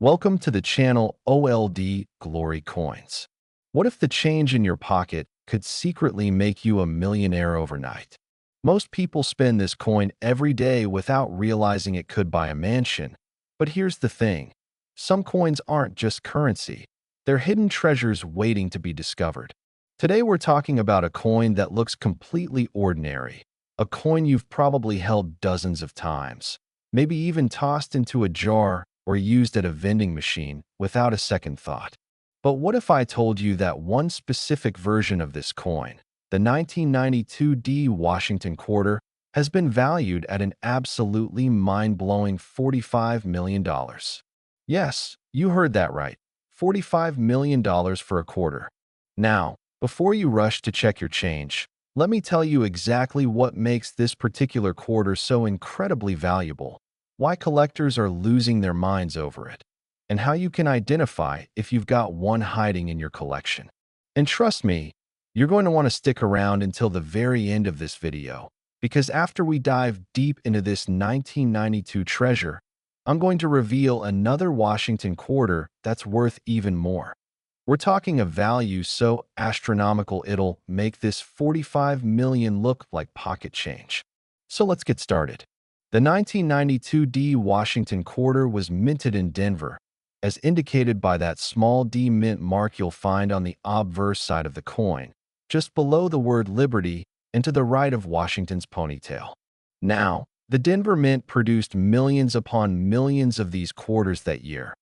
Welcome to the channel OLD Glory Coins. What if the change in your pocket could secretly make you a millionaire overnight? Most people spend this coin every day without realizing it could buy a mansion. But here's the thing. Some coins aren't just currency. They're hidden treasures waiting to be discovered. Today we're talking about a coin that looks completely ordinary. A coin you've probably held dozens of times, maybe even tossed into a jar or used at a vending machine without a second thought. But what if I told you that one specific version of this coin, the 1992 Washington quarter, has been valued at an absolutely mind-blowing $45 million? Yes, you heard that right. $45 million for a quarter. Now, before you rush to check your change, let me tell you exactly what makes this particular quarter so incredibly valuable, why collectors are losing their minds over it, and how you can identify if you've got one hiding in your collection. And trust me, you're going to want to stick around until the very end of this video, because after we dive deep into this 1992 treasure, I'm going to reveal another Washington quarter that's worth even more. We're talking a value so astronomical it'll make this 45 million look like pocket change. So let's get started. The 1992 Washington quarter was minted in Denver, as indicated by that small D mint mark you'll find on the obverse side of the coin, just below the word Liberty and to the right of Washington's ponytail. Now, the Denver Mint produced millions upon millions of these quarters that year.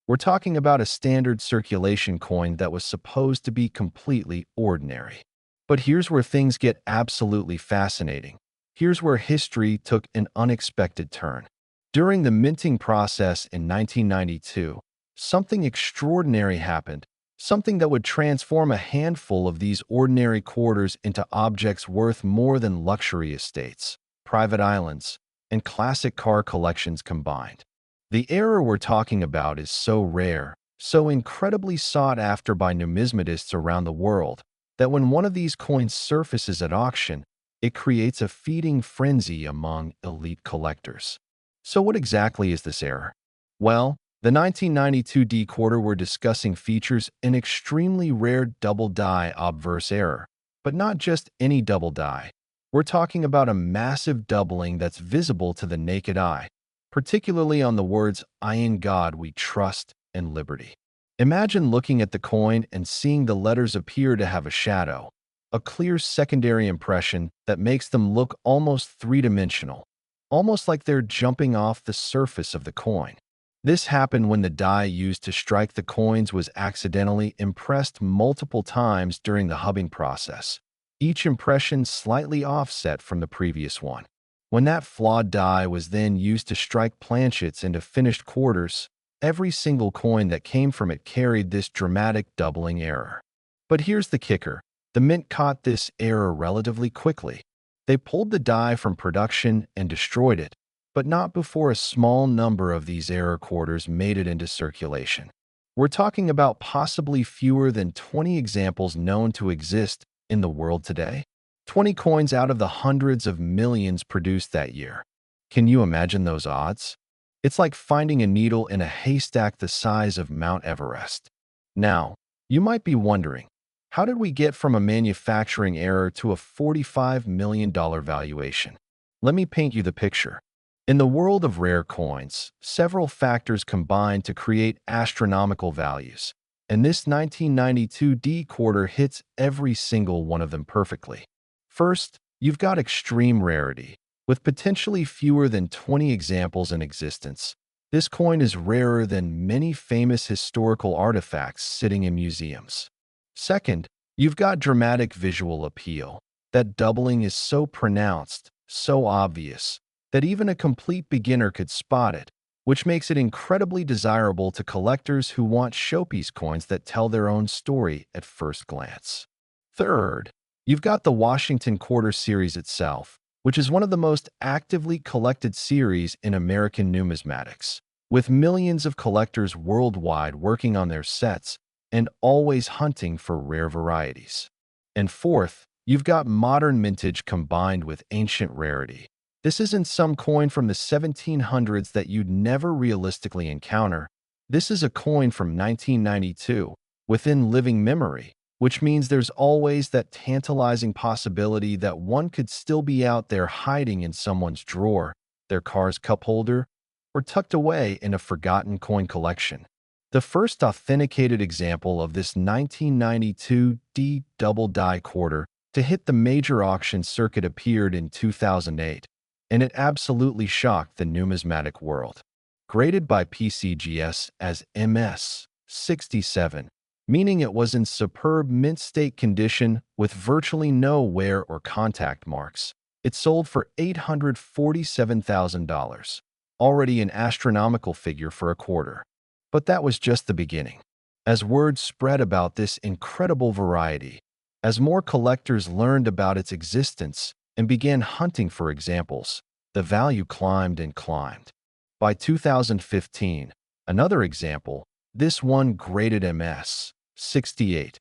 We're talking about a standard circulation coin that was supposed to be completely ordinary. But here's where things get absolutely fascinating. Here's where history took an unexpected turn. During the minting process in 1992, something extraordinary happened, something that would transform a handful of these ordinary quarters into objects worth more than luxury estates, private islands, and classic car collections combined. The era we're talking about is so rare, so incredibly sought after by numismatists around the world, that when one of these coins surfaces at auction, it creates a feeding frenzy among elite collectors. So what exactly is this error? Well, the 1992 quarter we're discussing features an extremely rare double die obverse error, but not just any double die. We're talking about a massive doubling that's visible to the naked eye, particularly on the words "I in God we trust" and "Liberty." Imagine looking at the coin and seeing the letters appear to have a shadow, a clear secondary impression that makes them look almost three-dimensional, almost like they're jumping off the surface of the coin. This happened when the die used to strike the coins was accidentally impressed multiple times during the hubbing process, each impression slightly offset from the previous one. When that flawed die was then used to strike planchets into finished quarters, every single coin that came from it carried this dramatic doubling error. But here's the kicker. The mint caught this error relatively quickly. They pulled the die from production and destroyed it, but not before a small number of these error quarters made it into circulation. We're talking about possibly fewer than 20 examples known to exist in the world today. 20 coins out of the hundreds of millions produced that year. Can you imagine those odds? It's like finding a needle in a haystack the size of Mount Everest. Now, you might be wondering, how did we get from a manufacturing error to a $45 million valuation? Let me paint you the picture. In the world of rare coins, several factors combine to create astronomical values, and this 1992 quarter hits every single one of them perfectly. First, you've got extreme rarity. With potentially fewer than 20 examples in existence, this coin is rarer than many famous historical artifacts sitting in museums. Second, you've got dramatic visual appeal. That doubling is so pronounced, so obvious, that even a complete beginner could spot it, which makes it incredibly desirable to collectors who want showpiece coins that tell their own story at first glance. Third, you've got the Washington Quarter series itself, which is one of the most actively collected series in American numismatics, with millions of collectors worldwide working on their sets and always hunting for rare varieties. And fourth, you've got modern mintage combined with ancient rarity. This isn't some coin from the 1700s that you'd never realistically encounter. This is a coin from 1992 within living memory, which means there's always that tantalizing possibility that one could still be out there hiding in someone's drawer, their car's cup holder, or tucked away in a forgotten coin collection. The first authenticated example of this 1992 D double die quarter to hit the major auction circuit appeared in 2008, and it absolutely shocked the numismatic world. Graded by PCGS as MS67, meaning it was in superb mint state condition with virtually no wear or contact marks. It sold for $847,000, already an astronomical figure for a quarter. But that was just the beginning. As word spread about this incredible variety, as more collectors learned about its existence and began hunting for examples, the value climbed and climbed. By 2015, another example, this one graded MS68,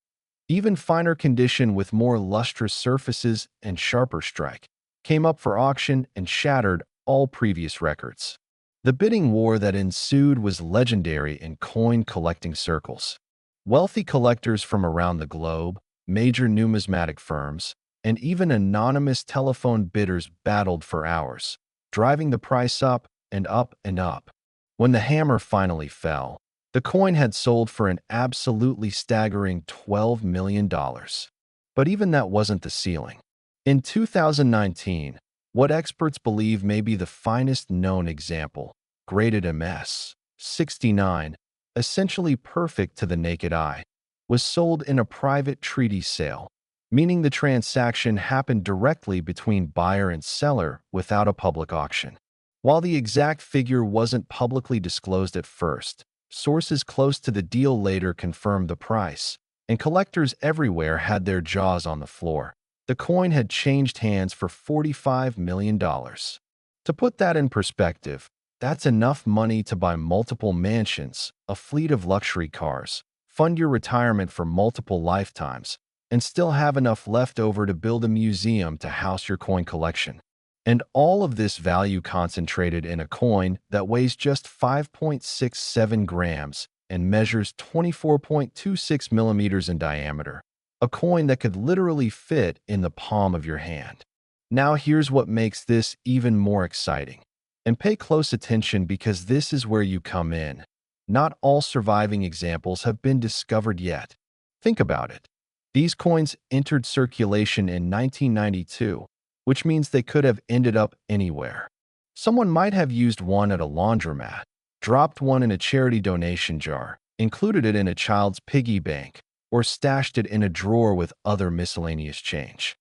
even finer condition with more lustrous surfaces and sharper strike, came up for auction and shattered all previous records. The bidding war that ensued was legendary in coin collecting circles. Wealthy collectors from around the globe, major numismatic firms, and even anonymous telephone bidders battled for hours, driving the price up and up and up. When the hammer finally fell, the coin had sold for an absolutely staggering $12 million. But even that wasn't the ceiling. In 2019, what experts believe may be the finest known example, graded MS69, essentially perfect to the naked eye, was sold in a private treaty sale, meaning the transaction happened directly between buyer and seller without a public auction. While the exact figure wasn't publicly disclosed at first, sources close to the deal later confirmed the price, and collectors everywhere had their jaws on the floor. The coin had changed hands for $45 million. To put that in perspective, that's enough money to buy multiple mansions, a fleet of luxury cars, fund your retirement for multiple lifetimes, and still have enough left over to build a museum to house your coin collection. And all of this value concentrated in a coin that weighs just 5.67 grams and measures 24.26 millimeters in diameter. A coin that could literally fit in the palm of your hand. Now here's what makes this even more exciting. And pay close attention because this is where you come in. Not all surviving examples have been discovered yet. Think about it. These coins entered circulation in 1992, which means they could have ended up anywhere. Someone might have used one at a laundromat, dropped one in a charity donation jar, included it in a child's piggy bank, or stashed it in a drawer with other miscellaneous change.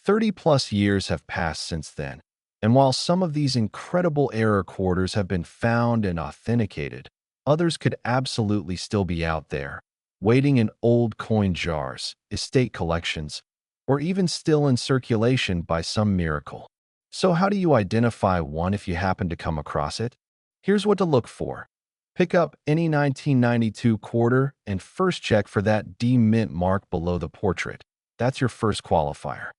30-plus years have passed since then, and while some of these incredible error quarters have been found and authenticated, others could absolutely still be out there, waiting in old coin jars, estate collections, or even still in circulation by some miracle. So how do you identify one if you happen to come across it? Here's what to look for. Pick up any 1992 quarter and first check for that D mint mark below the portrait. That's your first qualifier.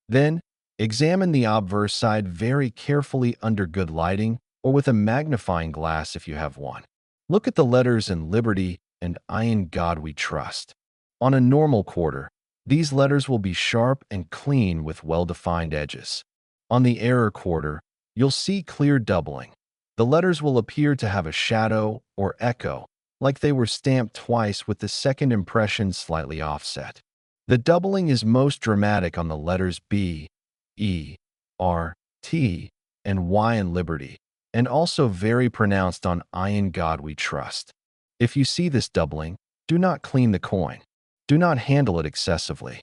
Then, examine the obverse side very carefully under good lighting or with a magnifying glass if you have one. Look at the letters in Liberty and I in God We Trust. On a normal quarter, these letters will be sharp and clean with well-defined edges. On the error quarter, you'll see clear doubling. The letters will appear to have a shadow or echo, like they were stamped twice with the second impression slightly offset. The doubling is most dramatic on the letters B, E, R, T, and Y in Liberty, and also very pronounced on I in God We Trust. If you see this doubling, do not clean the coin. Do not handle it excessively.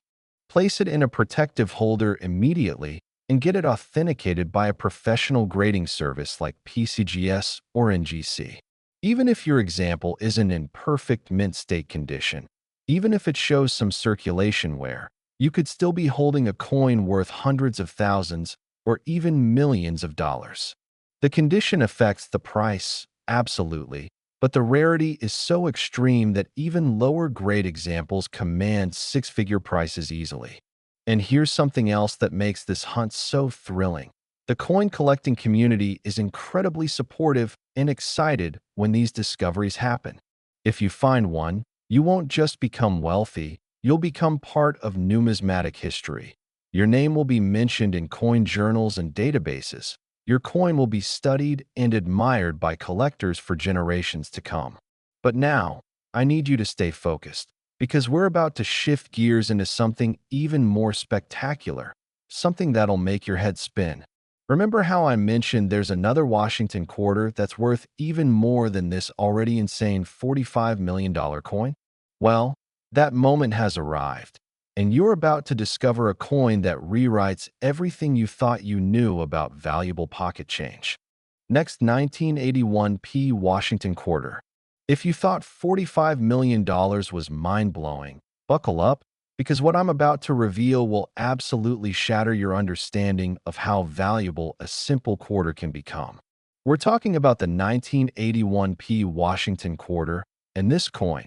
Place it in a protective holder immediately and get it authenticated by a professional grading service like PCGS or NGC. Even if your example isn't in perfect mint state condition, even if it shows some circulation wear, you could still be holding a coin worth hundreds of thousands or even millions of dollars. The condition affects the price, absolutely, but the rarity is so extreme that even lower-grade examples command six-figure prices easily. And here's something else that makes this hunt so thrilling. The coin collecting community is incredibly supportive and excited when these discoveries happen. If you find one, you won't just become wealthy, you'll become part of numismatic history. Your name will be mentioned in coin journals and databases. Your coin will be studied and admired by collectors for generations to come. But now, I need you to stay focused, because we're about to shift gears into something even more spectacular, something that'll make your head spin. Remember how I mentioned there's another Washington quarter that's worth even more than this already insane $45 million coin? Well, that moment has arrived, and you're about to discover a coin that rewrites everything you thought you knew about valuable pocket change. Next, 1981 P Washington quarter. If you thought $45 million was mind-blowing, buckle up, because what I'm about to reveal will absolutely shatter your understanding of how valuable a simple quarter can become. We're talking about the 1981 P Washington quarter, and this coin,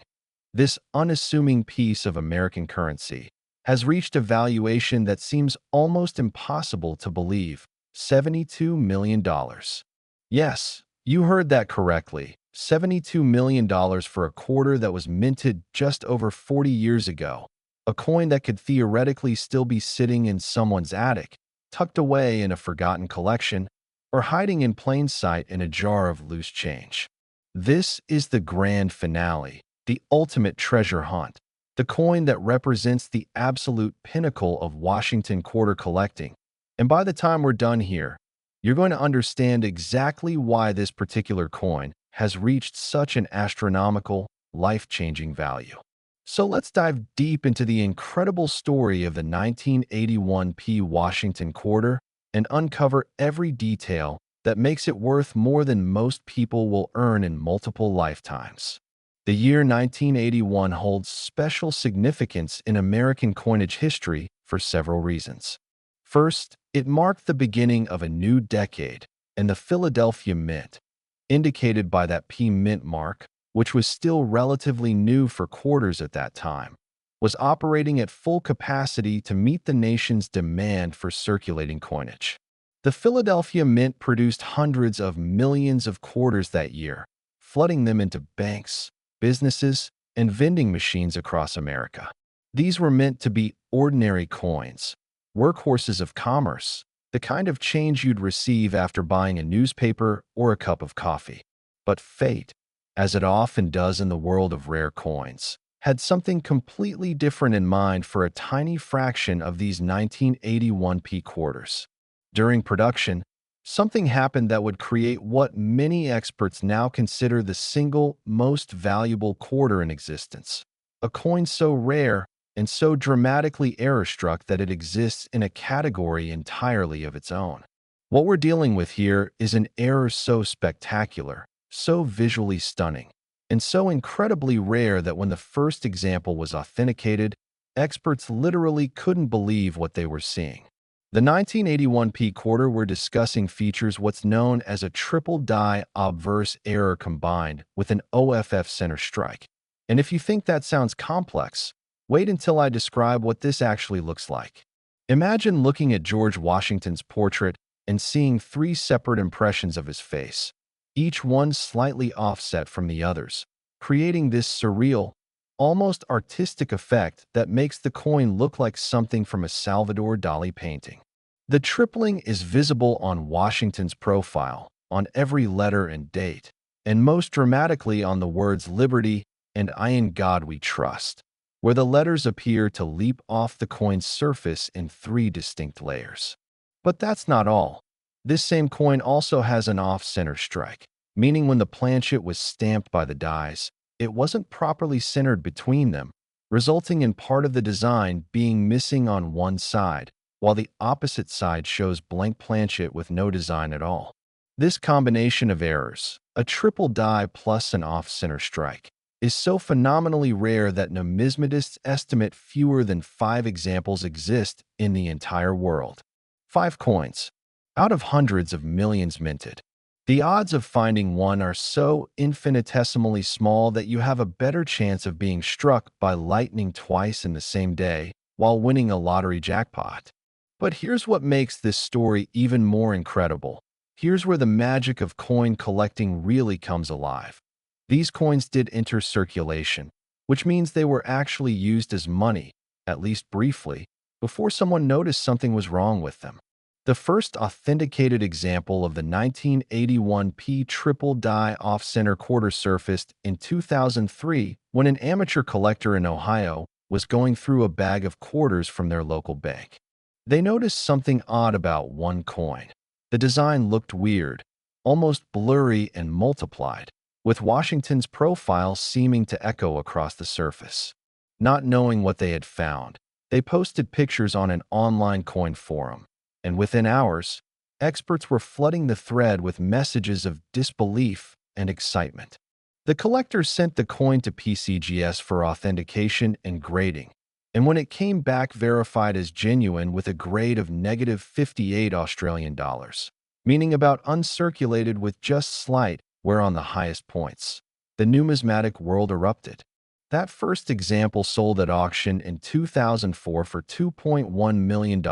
this unassuming piece of American currency, has reached a valuation that seems almost impossible to believe: $72 million. Yes, you heard that correctly. $72 million for a quarter that was minted just over 40 years ago. A coin that could theoretically still be sitting in someone's attic, tucked away in a forgotten collection, or hiding in plain sight in a jar of loose change. This is the grand finale, the ultimate treasure hunt, the coin that represents the absolute pinnacle of Washington quarter collecting. And by the time we're done here, you're going to understand exactly why this particular coin has reached such an astronomical, life-changing value. So let's dive deep into the incredible story of the 1981 P Washington quarter and uncover every detail that makes it worth more than most people will earn in multiple lifetimes. The year 1981 holds special significance in American coinage history for several reasons. First, it marked the beginning of a new decade, and the Philadelphia Mint, indicated by that P Mint mark, which was still relatively new for quarters at that time, was operating at full capacity to meet the nation's demand for circulating coinage. The Philadelphia Mint produced hundreds of millions of quarters that year, flooding them into banks, businesses, and vending machines across America. These were meant to be ordinary coins, workhorses of commerce, the kind of change you'd receive after buying a newspaper or a cup of coffee. But fate, as it often does in the world of rare coins, had something completely different in mind for a tiny fraction of these 1981 P quarters. During production, something happened that would create what many experts now consider the single most valuable quarter in existence. A coin so rare and so dramatically error-struck that it exists in a category entirely of its own. What we're dealing with here is an error so spectacular, so visually stunning, and so incredibly rare that when the first example was authenticated, experts literally couldn't believe what they were seeing. The 1981 P quarter we're discussing features what's known as a triple die obverse error combined with an OFF center strike. And if you think that sounds complex, wait until I describe what this actually looks like. Imagine looking at George Washington's portrait and seeing three separate impressions of his face, each one slightly offset from the others, creating this surreal, almost artistic effect that makes the coin look like something from a Salvador Dali painting. The tripling is visible on Washington's profile, on every letter and date, and most dramatically on the words Liberty and I in God We Trust, where the letters appear to leap off the coin's surface in three distinct layers. But that's not all. This same coin also has an off-center strike, meaning when the planchet was stamped by the dies, it wasn't properly centered between them, resulting in part of the design being missing on one side, while the opposite side shows blank planchet with no design at all. This combination of errors, a triple die plus an off-center strike, is so phenomenally rare that numismatists estimate fewer than 5 examples exist in the entire world. 5 coins, out of hundreds of millions minted. The odds of finding one are so infinitesimally small that you have a better chance of being struck by lightning twice in the same day while winning a lottery jackpot. But here's what makes this story even more incredible. Here's where the magic of coin collecting really comes alive. These coins did enter circulation, which means they were actually used as money, at least briefly, before someone noticed something was wrong with them. The first authenticated example of the 1981 P triple die off-center quarter surfaced in 2003 when an amateur collector in Ohio was going through a bag of quarters from their local bank. They noticed something odd about one coin. The design looked weird, almost blurry and multiplied, with Washington's profile seeming to echo across the surface. Not knowing what they had found, they posted pictures on an online coin forum, and within hours, experts were flooding the thread with messages of disbelief and excitement. The collectors sent the coin to PCGS for authentication and grading, and when it came back verified as genuine with a grade of -58 Australian dollars, meaning about uncirculated with just slight wear on the highest points, the numismatic world erupted. That first example sold at auction in 2004 for $2.1 million,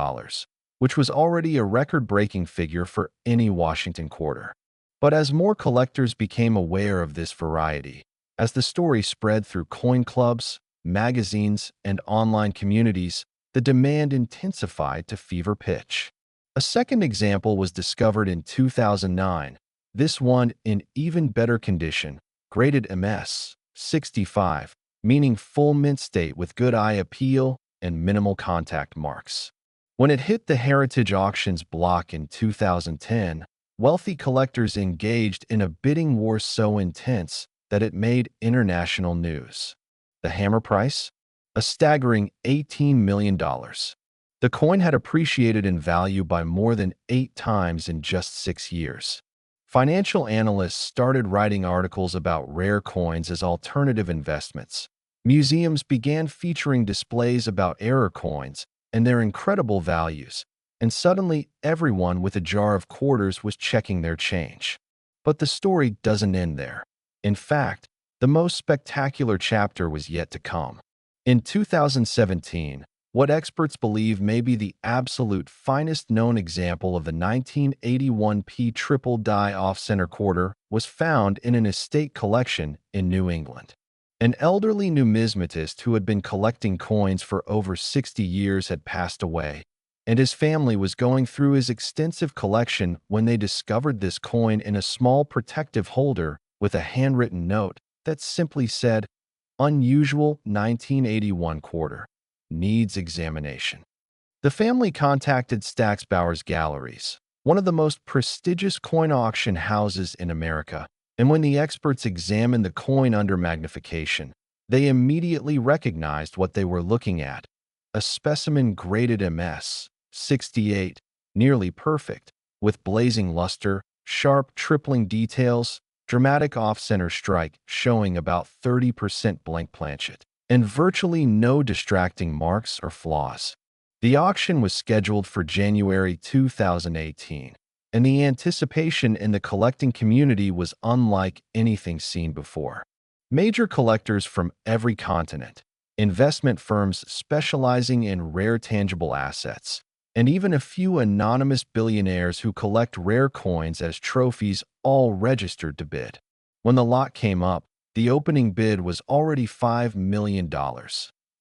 which was already a record-breaking figure for any Washington quarter. But as more collectors became aware of this variety, as the story spread through coin clubs, magazines, and online communities, the demand intensified to fever pitch. A second example was discovered in 2009, this one in even better condition, graded MS 65, meaning full mint state with good eye appeal and minimal contact marks. When it hit the Heritage Auctions block in 2010, wealthy collectors engaged in a bidding war so intense that it made international news. The hammer price? A staggering $18 million. The coin had appreciated in value by more than 8 times in just 6 years. Financial analysts started writing articles about rare coins as alternative investments. Museums began featuring displays about error coins and their incredible values, and suddenly everyone with a jar of quarters was checking their change. But the story doesn't end there. In fact, the most spectacular chapter was yet to come. In 2017, what experts believe may be the absolute finest known example of the 1981 P triple die off-center quarter was found in an estate collection in New England. An elderly numismatist who had been collecting coins for over 60 years had passed away, and his family was going through his extensive collection when they discovered this coin in a small protective holder with a handwritten note that simply said, "Unusual 1981 quarter. Needs examination." The family contacted Stack's Bowers Galleries, one of the most prestigious coin auction houses in America, and when the experts examined the coin under magnification, they immediately recognized what they were looking at: a specimen graded MS 68, nearly perfect, with blazing luster, sharp tripling details, dramatic off-center strike showing about 30% blank planchet, and virtually no distracting marks or flaws. The auction was scheduled for January 2018, and the anticipation in the collecting community was unlike anything seen before. Major collectors from every continent, investment firms specializing in rare tangible assets, and even a few anonymous billionaires who collect rare coins as trophies all registered to bid. When the lot came up, the opening bid was already $5 million,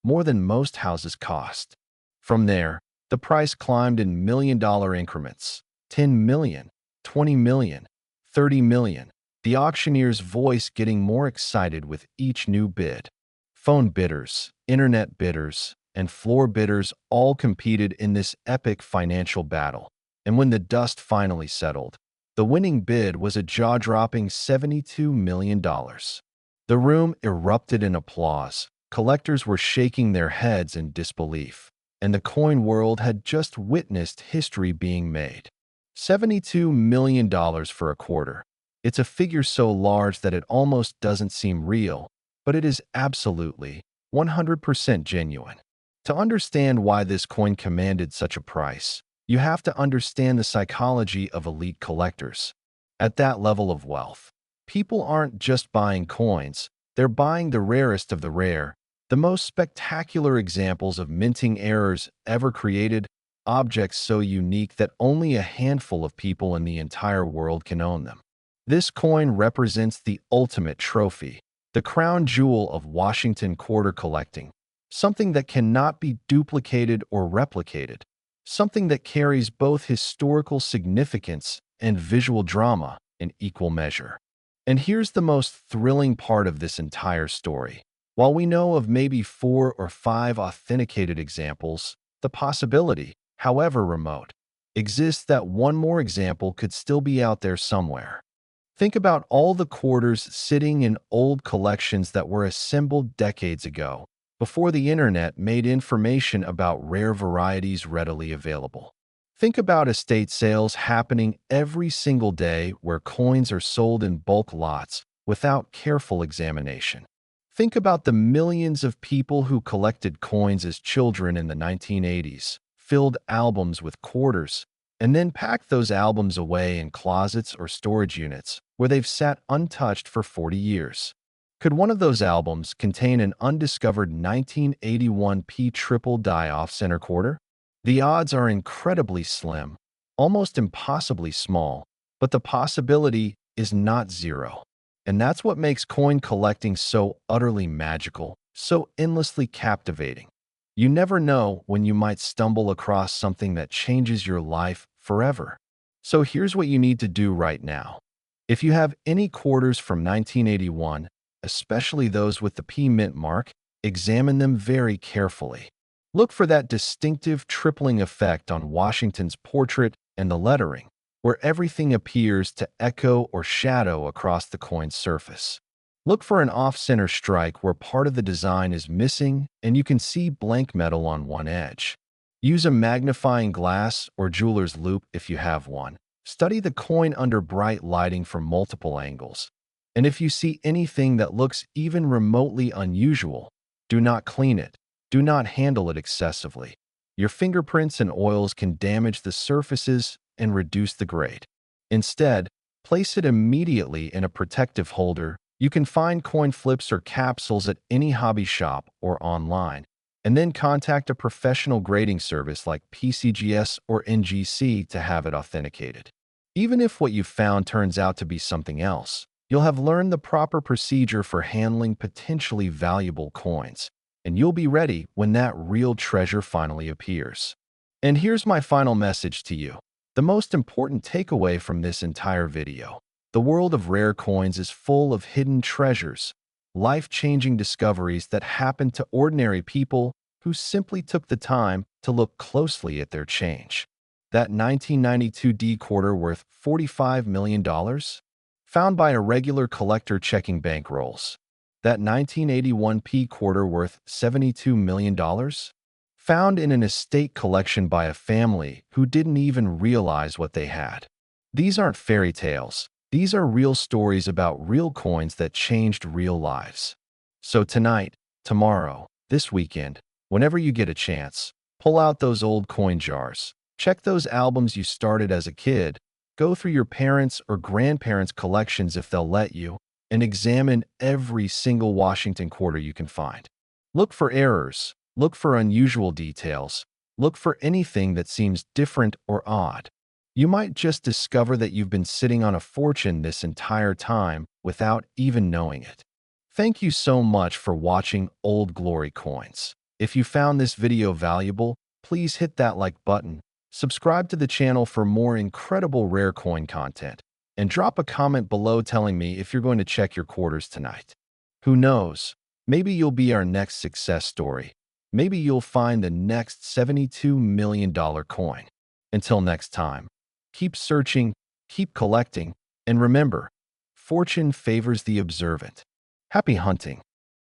more than most houses cost. From there, the price climbed in million-dollar increments: 10 million, 20 million, 30 million, the auctioneer's voice getting more excited with each new bid. Phone bidders, internet bidders, and floor bidders all competed in this epic financial battle, and when the dust finally settled, the winning bid was a jaw-dropping $72 million. The room erupted in applause. Collectors were shaking their heads in disbelief, and the coin world had just witnessed history being made. $72 million for a quarter. It's a figure so large that it almost doesn't seem real, but it is absolutely 100% genuine. To understand why this coin commanded such a price, you have to understand the psychology of elite collectors. At that level of wealth, people aren't just buying coins, they're buying the rarest of the rare, the most spectacular examples of minting errors ever created, objects so unique that only a handful of people in the entire world can own them. This coin represents the ultimate trophy, the crown jewel of Washington quarter collecting, something that cannot be duplicated or replicated, something that carries both historical significance and visual drama in equal measure. And here's the most thrilling part of this entire story. While we know of maybe 4 or 5 authenticated examples, the possibility, however remote, exists that one more example could still be out there somewhere. Think about all the quarters sitting in old collections that were assembled decades ago, before the internet made information about rare varieties readily available. Think about estate sales happening every single day where coins are sold in bulk lots without careful examination. Think about the millions of people who collected coins as children in the 1980s, filled albums with quarters, and then packed those albums away in closets or storage units where they've sat untouched for 40 years. Could one of those albums contain an undiscovered 1981 P triple die off-center quarter? The odds are incredibly slim, almost impossibly small, but the possibility is not zero. And that's what makes coin collecting so utterly magical, so endlessly captivating. You never know when you might stumble across something that changes your life forever. So here's what you need to do right now. If you have any quarters from 1981, especially those with the P mint mark, examine them very carefully. Look for that distinctive tripling effect on Washington's portrait and the lettering, where everything appears to echo or shadow across the coin's surface. Look for an off-center strike where part of the design is missing and you can see blank metal on one edge. Use a magnifying glass or jeweler's loupe if you have one. Study the coin under bright lighting from multiple angles. And if you see anything that looks even remotely unusual, do not clean it. Do not handle it excessively. Your fingerprints and oils can damage the surfaces and reduce the grade. Instead, place it immediately in a protective holder. You can find coin flips or capsules at any hobby shop or online, and then contact a professional grading service like PCGS or NGC to have it authenticated. Even if what you found turns out to be something else, you'll have learned the proper procedure for handling potentially valuable coins, and you'll be ready when that real treasure finally appears. And here's my final message to you. The most important takeaway from this entire video. The world of rare coins is full of hidden treasures, life-changing discoveries that happen to ordinary people who simply took the time to look closely at their change. That 1992 D quarter worth $45 million? Found by a regular collector checking bankrolls. That 1981 P quarter worth $72 million? Found in an estate collection by a family who didn't even realize what they had. These aren't fairy tales. These are real stories about real coins that changed real lives. So tonight, tomorrow, this weekend, whenever you get a chance, pull out those old coin jars. Check those albums you started as a kid. Go through your parents' or grandparents' collections if they'll let you, and examine every single Washington quarter you can find. Look for errors. Look for unusual details. Look for anything that seems different or odd. You might just discover that you've been sitting on a fortune this entire time without even knowing it. Thank you so much for watching Old Glory Coins. If you found this video valuable, please hit that like button, subscribe to the channel for more incredible rare coin content, and drop a comment below telling me if you're going to check your quarters tonight. Who knows? Maybe you'll be our next success story. Maybe you'll find the next $72 million coin. Until next time, keep searching, keep collecting, and remember, fortune favors the observant. Happy hunting!